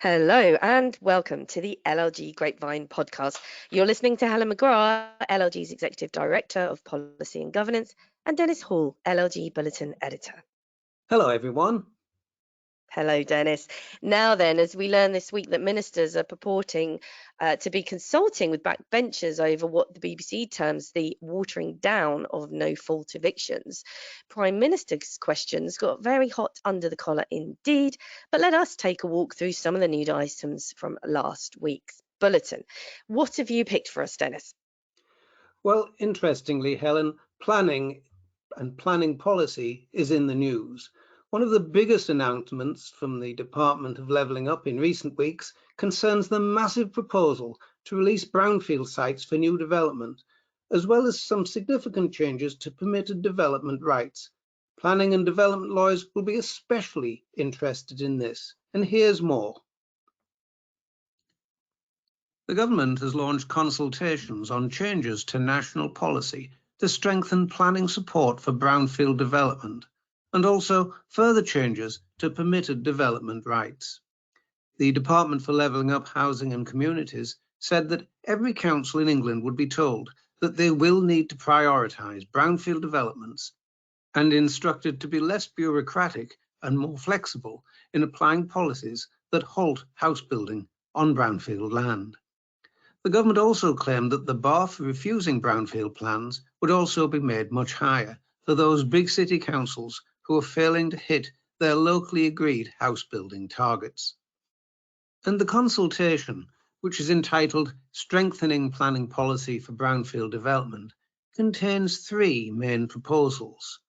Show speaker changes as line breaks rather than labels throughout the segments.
Hello and welcome to the LLG Grapevine Podcast. You're listening to Helen McGrath, LLG's Executive Director of Policy and Governance, and Dennis Hall, LLG Bulletin Editor.
Hello, everyone.
Hello, Dennis. Now then, as we learn this week that ministers are purporting to be consulting with backbenchers over what the BBC terms the watering down of no-fault evictions, Prime Minister's questions got very hot under the collar indeed, but let us take a walk through some of the news items from last week's bulletin. What have you picked for us, Dennis?
Well, interestingly, Helen, planning and planning policy is in the news. One of the biggest announcements from the Department of Levelling Up in recent weeks concerns the massive proposal to release brownfield sites for new development, as well as some significant changes to permitted development rights. Planning and development lawyers will be especially interested in this, and here's more. The government has launched consultations on changes to national policy to strengthen planning support for brownfield development, and also further changes to permitted development rights. The Department for Levelling Up Housing and Communities said that every council in England would be told that they will need to prioritise brownfield developments and instructed to be less bureaucratic and more flexible in applying policies that halt house building on brownfield land. The government also claimed that the bar for refusing brownfield plans would also be made much higher for those big city councils who are failing to hit their locally agreed house building targets. And the consultation, which is entitled Strengthening Planning Policy for Brownfield Development, contains three main proposals.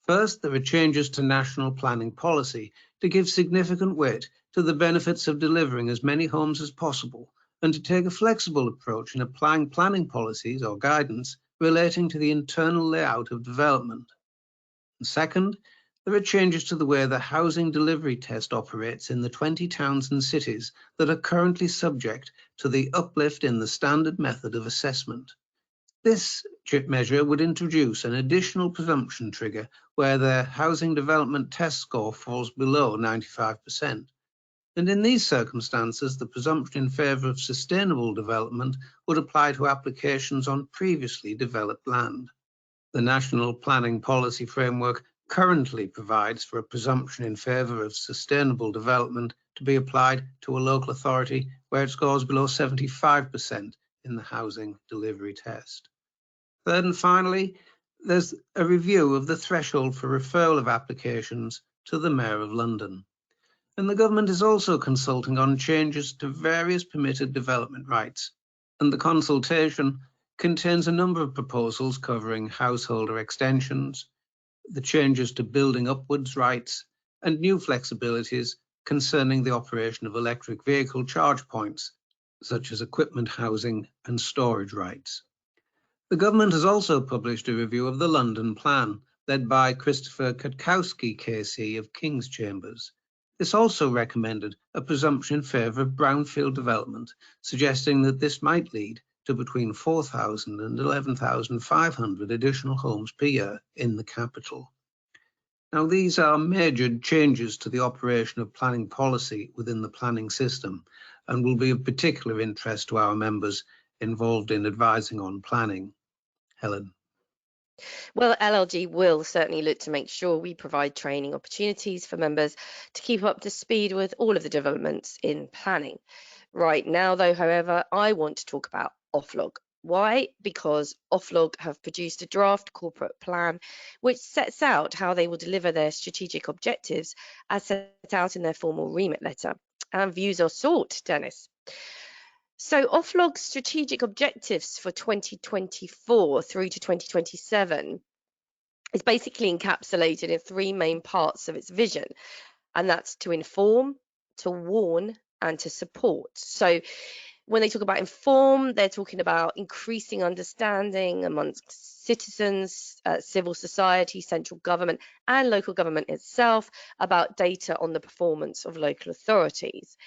First, there are changes to national planning policy to give significant weight to the benefits of delivering as many homes as possible, and to take a flexible approach in applying planning policies or guidance relating to the internal layout of development. And second, there are changes to the way the housing delivery test operates in the 20 towns and cities that are currently subject to the uplift in the standard method of assessment. This measure would introduce an additional presumption trigger where the housing development test score falls below 95%. And in these circumstances, the presumption in favour of sustainable development would apply to applications on previously developed land. The National Planning Policy Framework currently provides for a presumption in favour of sustainable development to be applied to a local authority where it scores below 75% in the housing delivery test. Third and finally, there's a review of the threshold for referral of applications to the Mayor of London. And the government is also consulting on changes to various permitted development rights. And the consultation contains a number of proposals covering householder extensions, the changes to building upwards rights, and new flexibilities concerning the operation of electric vehicle charge points, such as equipment housing and storage rights. The government has also published a review of the London Plan, led by Christopher Katkowski KC of King's Chambers. This also recommended a presumption in favour of brownfield development, suggesting that this might lead to between 4,000 and 11,500 additional homes per year in the capital. Now, these are major changes to the operation of planning policy within the planning system and will be of particular interest to our members involved in advising on planning. Helen.
Well, LLG will certainly look to make sure we provide training opportunities for members to keep up to speed with all of the developments in planning. Right now, though, however, I want to talk about OFLOG. Why? Because OFLOG have produced a draft corporate plan which sets out how they will deliver their strategic objectives as set out in their formal remit letter. And views are sought, Dennis. So OFLOG's strategic objectives for 2024 through to 2027 is basically encapsulated in three main parts of its vision, and that's to inform, to warn, and to support. So when they talk about inform, they're talking about increasing understanding amongst citizens, civil society, central government, and local government itself about data on the performance of local authorities.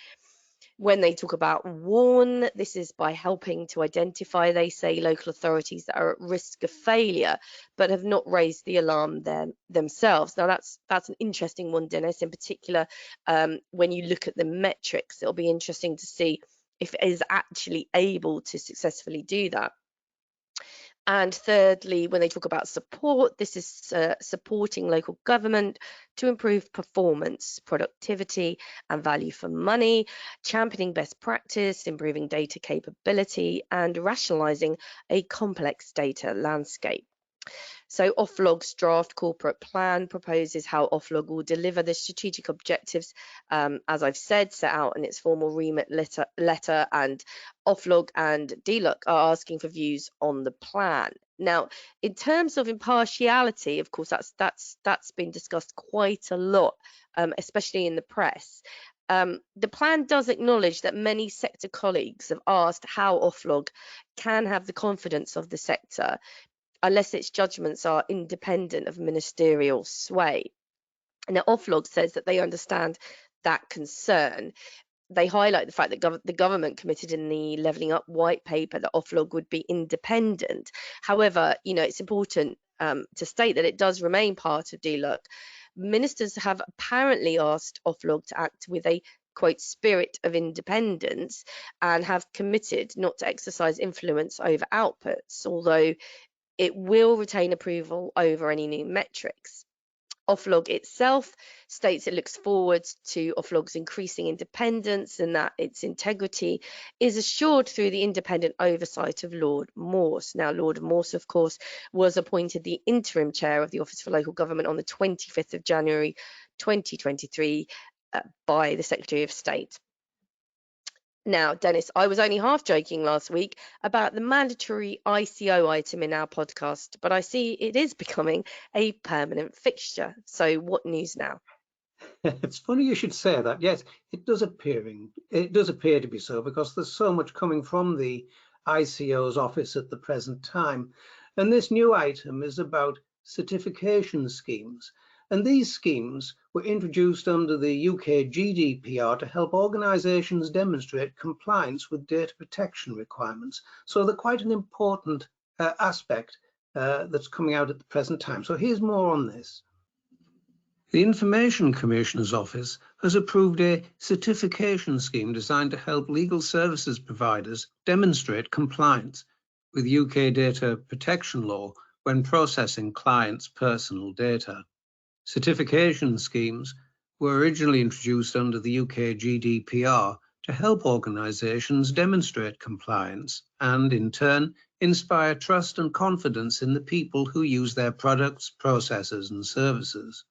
When they talk about warn, this is by helping to identify, they say, local authorities that are at risk of failure but have not raised the alarm themselves. Now that's an interesting one, Dennis, in particular. When you look at the metrics, it'll be interesting to see if it is actually able to successfully do that. And thirdly, when they talk about support, this is supporting local government to improve performance, productivity, and value for money, championing best practice, improving data capability, and rationalizing a complex data landscape. So OFLOG's draft corporate plan proposes how OFLOG will deliver the strategic objectives, as I've said, set out in its formal remit letter, and OFLOG and DLUC are asking for views on the plan. Now, in terms of impartiality, of course, that's been discussed quite a lot, especially in the press. The plan does acknowledge that many sector colleagues have asked how OFLOG can have the confidence of the sector unless its judgments are independent of ministerial sway. Now, OFLOG says that they understand that concern. They highlight the fact that the government committed in the Levelling Up white paper that OFLOG would be independent. However, it's important to state that it does remain part of DLUC. Ministers have apparently asked OFLOG to act with a quote spirit of independence and have committed not to exercise influence over outputs, although it will retain approval over any new metrics. OFLOG itself states it looks forward to OFLOG's increasing independence and that its integrity is assured through the independent oversight of Lord Morse. Now, Lord Morse, of course, was appointed the interim chair of the Office for Local Government on the 25th of January 2023 by the Secretary of State. Now, Dennis, I was only half joking last week about the mandatory ICO item in our podcast, but I see it is becoming a permanent fixture. So what news now?
It's funny you should say that. Yes, it does appear to be so, because there's so much coming from the ICO's office at the present time. And this new item is about certification schemes. And these schemes were introduced under the UK GDPR to help organisations demonstrate compliance with data protection requirements. So they're quite an important aspect that's coming out at the present time. So here's more on this. The Information Commissioner's Office has approved a certification scheme designed to help legal services providers demonstrate compliance with UK data protection law when processing clients' personal data. Certification schemes were originally introduced under the UK GDPR to help organisations demonstrate compliance and, in turn, inspire trust and confidence in the people who use their products, processes and services.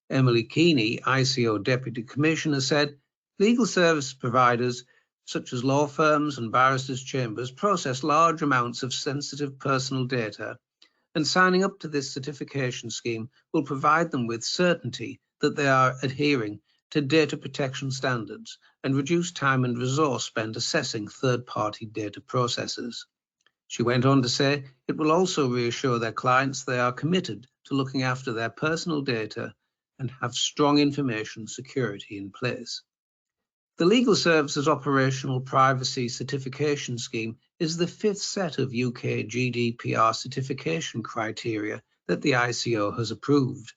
Emily Keeney, ICO Deputy Commissioner, said legal service providers such as law firms and barristers' chambers process large amounts of sensitive personal data, and signing up to this certification scheme will provide them with certainty that they are adhering to data protection standards and reduce time and resource spent assessing third-party data processes. She went on to say it will also reassure their clients they are committed to looking after their personal data and have strong information security in place. The Legal Services Operational Privacy Certification Scheme is the fifth set of UK GDPR certification criteria that the ICO has approved.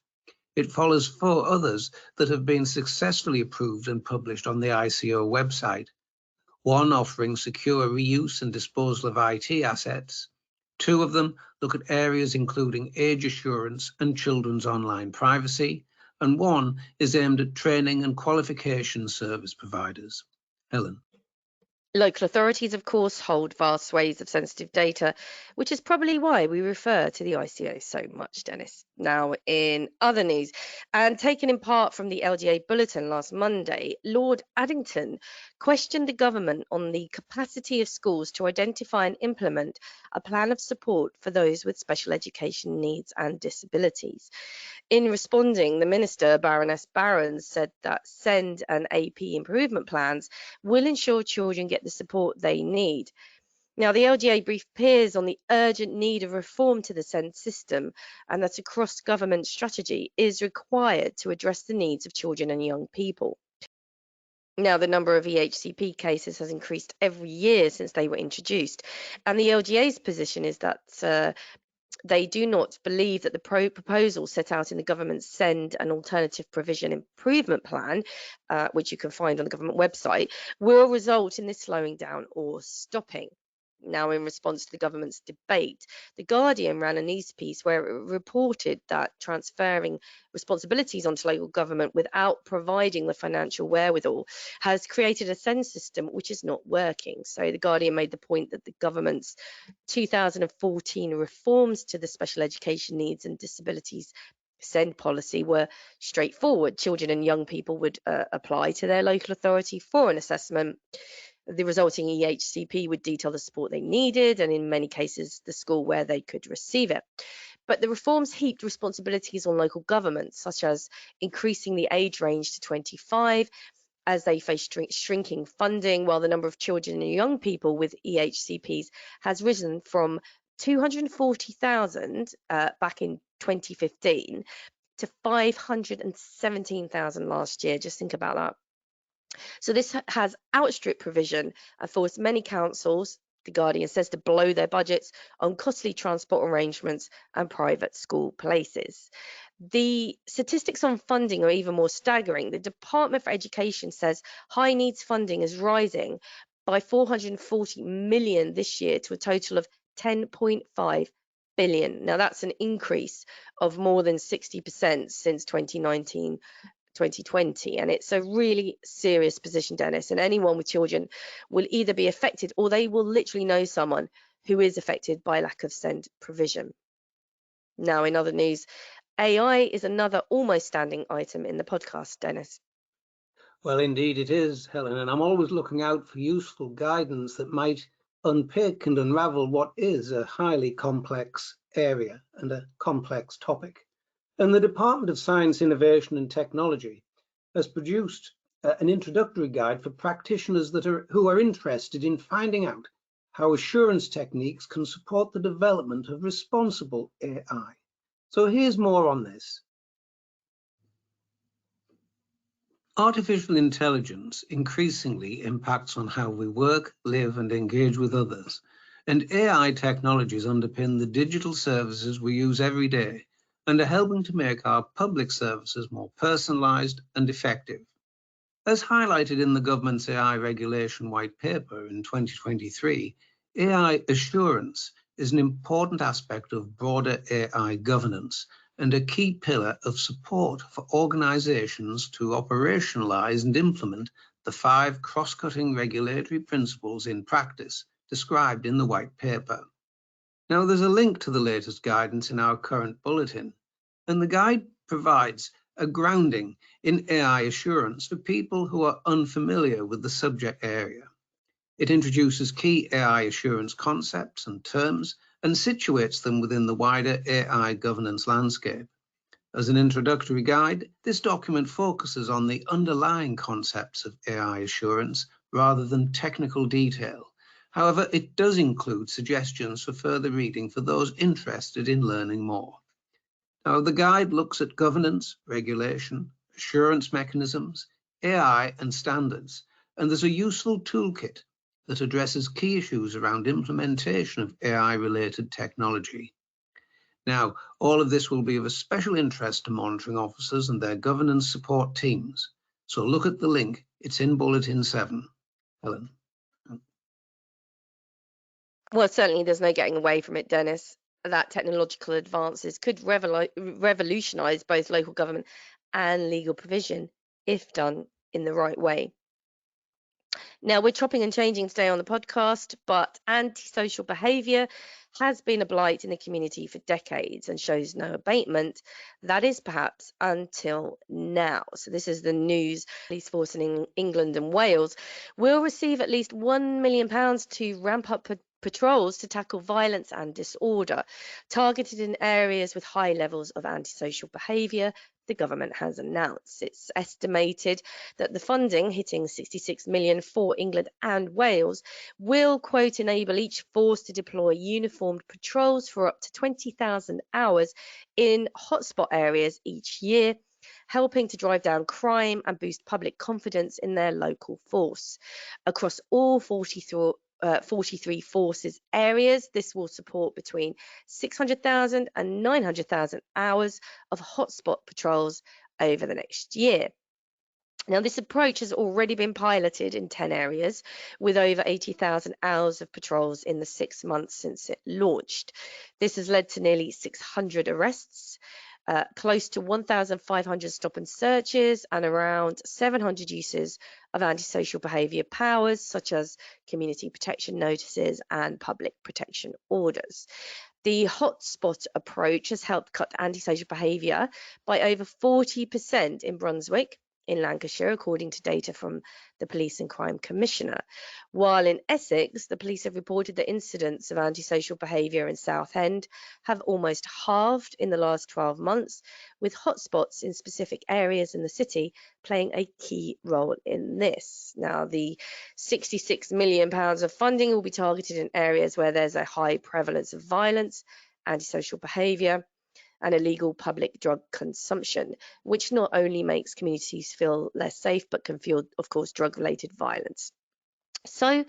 It follows 4 others that have been successfully approved and published on the ICO website. One offering secure reuse and disposal of IT assets. 2 of them look at areas including age assurance and children's online privacy. And 1 is aimed at training and qualification service providers. Helen.
Local authorities, of course, hold vast swathes of sensitive data, which is probably why we refer to the ICO so much, Dennis. Now, in other news, and taken in part from the LGA Bulletin last Monday, Lord Addington questioned the government on the capacity of schools to identify and implement a plan of support for those with special education needs and disabilities. In responding, the Minister, Baroness Barons, said that SEND and AP improvement plans will ensure children get the support they need. Now, the LGA briefed peers on the urgent need of reform to the SEND system and that a cross-government strategy is required to address the needs of children and young people. Now, the number of EHCP cases has increased every year since they were introduced, and the LGA's position is that they do not believe that the proposal set out in the government's SEND and Alternative Provision Improvement Plan, which you can find on the government website, will result in this slowing down or stopping. Now, in response to the government's debate, The Guardian ran a news piece where it reported that transferring responsibilities onto local government without providing the financial wherewithal has created a SEND system which is not working. So The Guardian made the point that the government's 2014 reforms to the special education needs and disabilities SEND policy were straightforward. Children and young people would apply to their local authority for an assessment. The resulting EHCP would detail the support they needed and in many cases the school where they could receive it. But the reforms heaped responsibilities on local governments, such as increasing the age range to 25 as they face shrinking funding, while the number of children and young people with EHCPs has risen from 240,000 back in 2015 to 517,000 last year. Just think about that. So this has outstripped provision and forced many councils, The Guardian says, to blow their budgets on costly transport arrangements and private school places. The statistics on funding are even more staggering. The Department for Education says high needs funding is rising by 440 million this year to a total of 10.5 billion. Now that's an increase of more than 60% since 2019. 2020, and it's a really serious position, Dennis, and anyone with children will either be affected or they will literally know someone who is affected by lack of SEND provision. Now, in other news, AI is another almost standing item in the podcast, Dennis.
Well, indeed it is, Helen, and I'm always looking out for useful guidance that might unpick and unravel what is a highly complex area and a complex topic. And the Department of Science, Innovation and Technology has produced an introductory guide for practitioners who are interested in finding out how assurance techniques can support the development of responsible AI. So here's more on this. Artificial intelligence increasingly impacts on how we work, live, and engage with others. And AI technologies underpin the digital services we use every day and are helping to make our public services more personalized and effective. As highlighted in the government's AI regulation white paper in 2023, AI assurance is an important aspect of broader AI governance and a key pillar of support for organizations to operationalize and implement the 5 cross-cutting regulatory principles in practice described in the white paper. Now, there's a link to the latest guidance in our current bulletin, and the guide provides a grounding in AI assurance for people who are unfamiliar with the subject area. It introduces key AI assurance concepts and terms and situates them within the wider AI governance landscape. As an introductory guide, this document focuses on the underlying concepts of AI assurance rather than technical detail. However, it does include suggestions for further reading for those interested in learning more. Now, the guide looks at governance, regulation, assurance mechanisms, AI, and standards, and there's a useful toolkit that addresses key issues around implementation of AI-related technology. Now, all of this will be of a special interest to monitoring officers and their governance support teams. So look at the link, it's in Bulletin 7. Helen.
Well, certainly there's no getting away from it, Dennis, that technological advances could revolutionise both local government and legal provision if done in the right way. Now, we're chopping and changing today on the podcast, but antisocial behaviour has been a blight in the community for decades and shows no abatement. That is perhaps until now. So this is the news. Police force in England and Wales will receive at least £1 million to ramp up patrols to tackle violence and disorder, targeted in areas with high levels of antisocial behaviour, the government has announced. It's estimated that the funding, hitting 66 million for England and Wales, will, quote, enable each force to deploy uniformed patrols for up to 20,000 hours in hotspot areas each year. helping to drive down crime and boost public confidence in their local force. Across all 43 forces areas, this will support between 600,000 and 900,000 hours of hotspot patrols over the next year. Now, this approach has already been piloted in 10 areas with over 80,000 hours of patrols in the 6 months since it launched. This has led to nearly 600 arrests, close to 1,500 stop and searches, and around 700 uses of antisocial behaviour powers, such as community protection notices and public protection orders. The hotspot approach has helped cut antisocial behaviour by over 40% in Brunswick, in Lancashire, according to data from the Police and Crime Commissioner. While in Essex, the police have reported that incidents of antisocial behaviour in Southend have almost halved in the last 12 months, with hotspots in specific areas in the city playing a key role in this. Now, the £66 million of funding will be targeted in areas where there's a high prevalence of violence, antisocial behaviour, and illegal public drug consumption, which not only makes communities feel less safe, but can fuel, of course, drug-related violence. So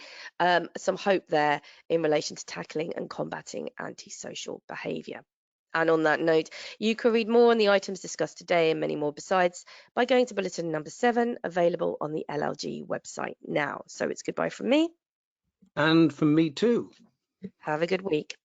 some hope there in relation to tackling and combating antisocial behaviour. And on that note, you can read more on the items discussed today and many more besides by going to bulletin number 7, available on the LLG website now. So it's goodbye from me.
And from me too.
Have a good week.